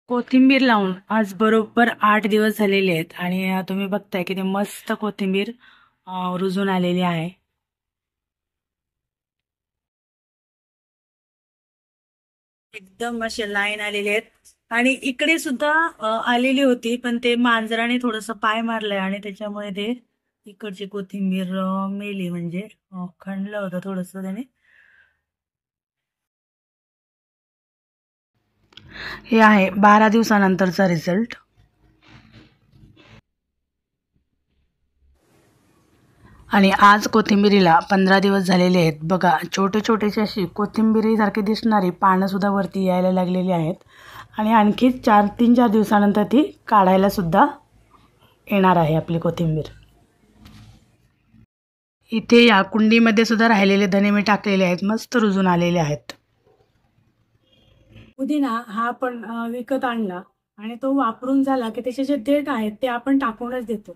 कोथिंबीर लावून आज बरोबर 8 दिवस झालेले आहेत आणि तुम्ही बघताय की ते मस्त कोथिंबीर रुजून आलेली आहे. एकदम असे लाईन आलेले आहेत आणि इकडे सुद्धा आलेली होती, पण ते मांजराने थोडस पाय मारलंय आणि त्याच्यामुळे ते इकडची कोथिंबीर मेली, म्हणजे खणलं होतं थोडस त्याने. हे आहे 12 दिवसानंतरचा रिझल्ट. आणि आज कोथिंबिरीला 15 दिवस झालेले आहेत. बघा, छोटे छोटेशी अशी कोथिंबिरीसारखी दिसणारी पानं सुद्धा वरती यायला लागलेली आहेत. आणि आणखी 3-4 दिवसानंतर ती काढायला सुद्धा येणार आहे आपली कोथिंबीर. इथे या कुंडीमध्ये सुद्धा राहिलेले धने मी टाकलेले आहेत, मस्त रुजून आलेले आहेत. पुदिना हा आपण विकत आणला आणि तो वापरून झाला की त्याचे जे देठ आहेत ते आपण टाकूनच देतो.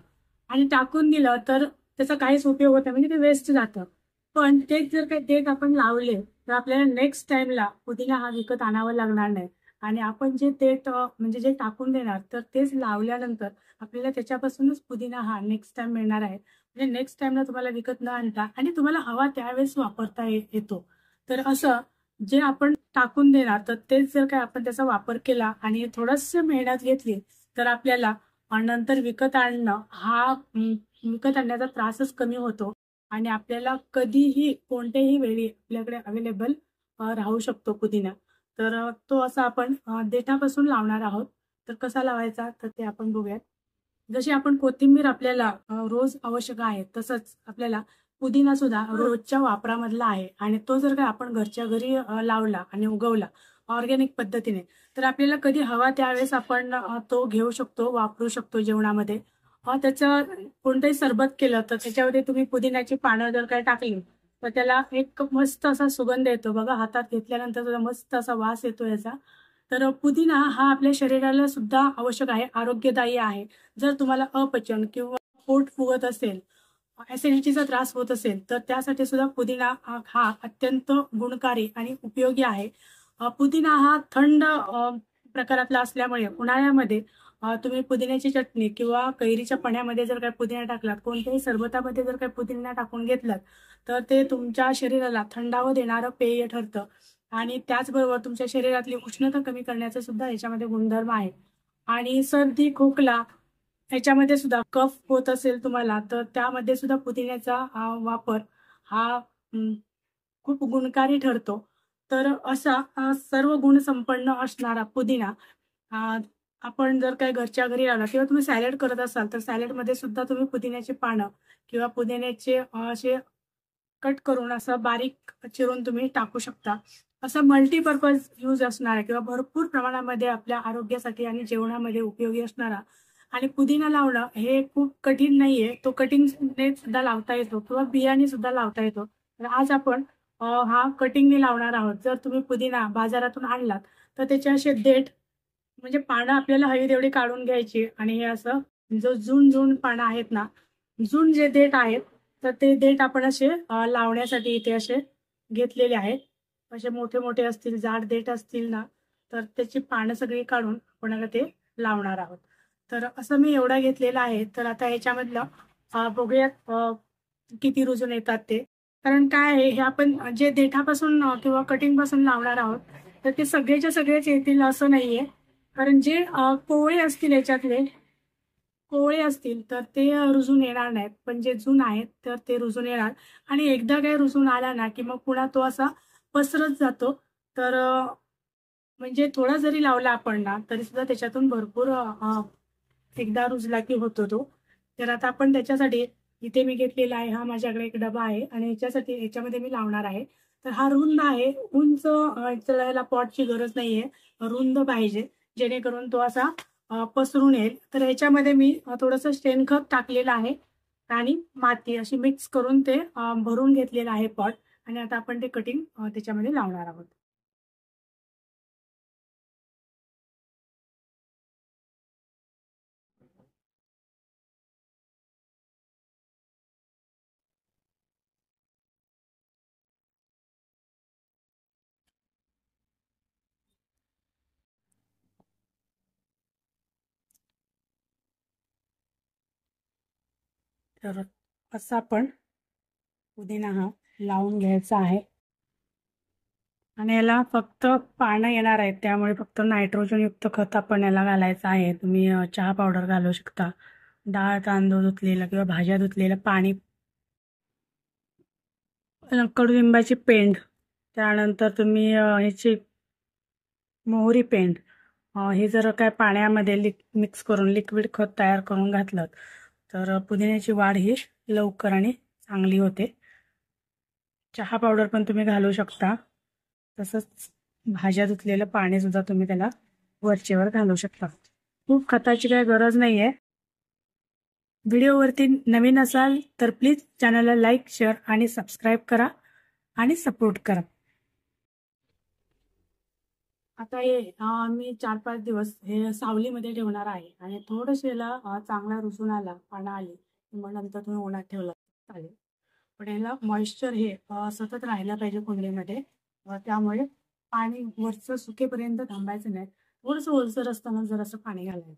आणि टाकून दिलं तर त्याचा काहीच उपयोग होत नाही, म्हणजे ते वेस्ट जातं. पण तेच जर काही देठ आपण लावले तर आपल्याला नेक्स्ट टाइमला पुदिना हा विकत आणावा लागणार नाही. आणि आपण जे देठ म्हणजे जे टाकून देणार तर तेच लावल्यानंतर आपल्याला त्याच्यापासूनच पुदिना हा नेक्स्ट टाइम मिळणार आहे. म्हणजे नेक्स्ट टाइमला तुम्हाला विकत न आणता आणि तुम्हाला हवा त्यावेळेस वापरता येतो. तर असं जे आपण टाकून देणार तर तेच जर काय आपण त्याचा वापर केला आणि थोडंसं मेहनत घेतली तर आपल्याला नंतर विकत आणणं हा विकत आणण्याचा त्रासच कमी होतो. आणि आपल्याला कधीही कोणत्याही वेळी आपल्याकडे अवेलेबल राहू शकतो पुदिना. तर तो असा आपण देठापासून लावणार आहोत. तर कसा लावायचा तर ते आपण बघूयात. जशी आपण कोथिंबीर आपल्याला रोज आवश्यक आहे, तसंच आपल्याला पुदिना सुद्धा रोजच्या वापरामधला आहे. आणि तो जर का आपण घरच्या घरी लावला आणि उगवला ऑर्गॅनिक पद्धतीने तर आपल्याला कधी हवा त्यावेळेस आपण तो घेऊ शकतो, वापरू शकतो जेवणामध्ये. त्याचं कोणतंही सरबत केलं तर त्याच्यामध्ये तुम्ही पुदिन्याची पानं जर काय टाकली तर त्याला एक मस्त असा सुगंध येतो. बघा, हातात घेतल्यानंतर सुद्धा मस्त असा वास येतो याचा. तर पुदिना हा आपल्या शरीराला सुद्धा आवश्यक आहे, आरोग्यदायी आहे. जर तुम्हाला अपचन किंवा पोट फुगत असेल, ऍसिडिटीचा त्रास होत असेल तर त्यासाठी सुद्धा पुदिना हा अत्यंत गुणकारी आणि उपयोगी आहे. पुदिना हा थंड प्रकारातला असल्यामुळे उन्हाळ्यामध्ये तुम्ही पुदिन्याची चटणी किंवा कैरीच्या पण्यामध्ये जर काय पुदिना टाकलात, कोणत्याही सरबतामध्ये जर काय पुदिना टाकून घेतलात तर ते तुमच्या शरीराला थंडावं देणारं पेय ठरतं. आणि त्याचबरोबर तुमच्या शरीरातली उष्णता कमी करण्याचा सुद्धा याच्यामध्ये गुणधर्म आहे. आणि सर्दी खोकला ह्याच्यामध्ये सुद्धा कफ होत असेल तुम्हाला तर त्यामध्ये सुद्धा पुदिन्याचा वापर हा खूप गुणकारी ठरतो. तर असा सर्व गुण संपन्न असणारा पुदिना अ, आपण जर काही घरच्या घरी लावला किंवा तुम्ही सॅलड करत असाल तर सॅलडमध्ये सुद्धा तुम्ही पुदिन्याची पानं किंवा पुदिन्याचे असे कट करून असं बारीक चिरून तुम्ही टाकू शकता. असा मल्टीपर्पज यूज असणारा किंवा भरपूर प्रमाणामध्ये आपल्या आरोग्यासाठी आणि जेवणामध्ये उपयोगी असणारा आणि पुदिना लावणं हे खूप कठीण नाहीये. तो कटिंगने सुद्धा लावता येतो किंवा बियाणे सुद्धा लावता येतो. तर आज आपण हा कटिंगने लावणार आहोत. जर तुम्ही पुदिना बाजारातून आणलात तर त्याचे असे देठ म्हणजे पानं आपल्याला हवी तेवढी काढून घ्यायची आणि हे असं जो जून पानं आहेत ना, जून जे देठ आहेत तर ते देठ आपण असे लावण्यासाठी इथे असे घेतलेले आहेत. असे मोठे मोठे असतील, जाड देठ असतील ना तर त्याची पानं सगळी काढून आपण आता ते लावणार आहोत. तर असं मी एवढा घेतलेला आहे. तर आता ह्याच्यामधलं बघूयात किती रुजून येतात ते. कारण काय आहे, हे आपण जे देठापासून किंवा कटिंग पासून लावणार आहोत तर ते सगळेच्या सगळेच येतील असं नाहीये. कारण जे कोवळे असतील याच्यातले कोवळे असतील तर ते रुजून येणार नाहीत, पण जे जून आहेत तर ते रुजून येणार. आणि एकदा काय रुजून आला ना की मग पुन्हा तो असा पसरत जातो. तर म्हणजे थोडा जरी लावला आपण ना तरी सुद्धा त्याच्यातून भरपूर एकदा रुजला की होतो तो. तर आता आपण त्याच्यासाठी इथे मी घेतलेला आहे, हा माझ्याकडे एक डबा आहे आणि याच्यामध्ये मी लावणार आहे. तर हा रुंद आहे, उंच याला पॉटची गरज नाहीये, रुंद पाहिजे जेणेकरून तो असा पसरून येईल. तर ह्याच्यामध्ये मी थोडंसं शेणखत टाकलेलं आहे आणि माती अशी मिक्स करून ते भरून घेतलेलं आहे पॉट. आणि आता आपण ते कटिंग त्याच्यामध्ये लावणार आहोत. तर असं आपण पुदिना हा लावून घ्यायचा आहे आणि याला फक्त पानं येणार आहेत, त्यामुळे फक्त नायट्रोजन युक्त खत आपण याला घालायचं आहे. तुम्ही चहा पावडर घालू शकता, डाळ तांदूळ धुतलेलं किंवा भाज्या धुतलेलं पाणी, कडुलिंबाची पेंड, त्यानंतर तुम्ही ह्याची मोहरी पेंड, हे जर काय पाण्यामध्ये मिक्स करून लिक्विड खत तयार करून घातलं तर पुदिन्याची वाढ ही लवकर आणि चांगली होते. चहा पावडर पण तुम्ही घालू शकता, तसंच भाज्या धुतलेलं पाणी सुद्धा तुम्ही त्याला वरचेवर घालू शकता. खूप खताची काही गरज नाही आहे. व्हिडिओवरती नवीन असाल तर प्लीज चॅनलला लाईक, शेअर आणि सबस्क्राईब करा आणि सपोर्ट करा. आता हे मी 4-5 दिवस हे सावलीमध्ये ठेवणार आहे आणि थोडंसं याला चांगला रुसून आला, पानं आली, मग नंतर तुम्ही उन्हात ठेवला चालेल. पण याला मॉइश्चर हे सतत राहायला पाहिजे कुंडीमध्ये, त्यामुळे पाणी वरचं सुकेपर्यंत थांबायचं नाही. थोडंसं ओलसर असताना जरासं पाणी घालायचं.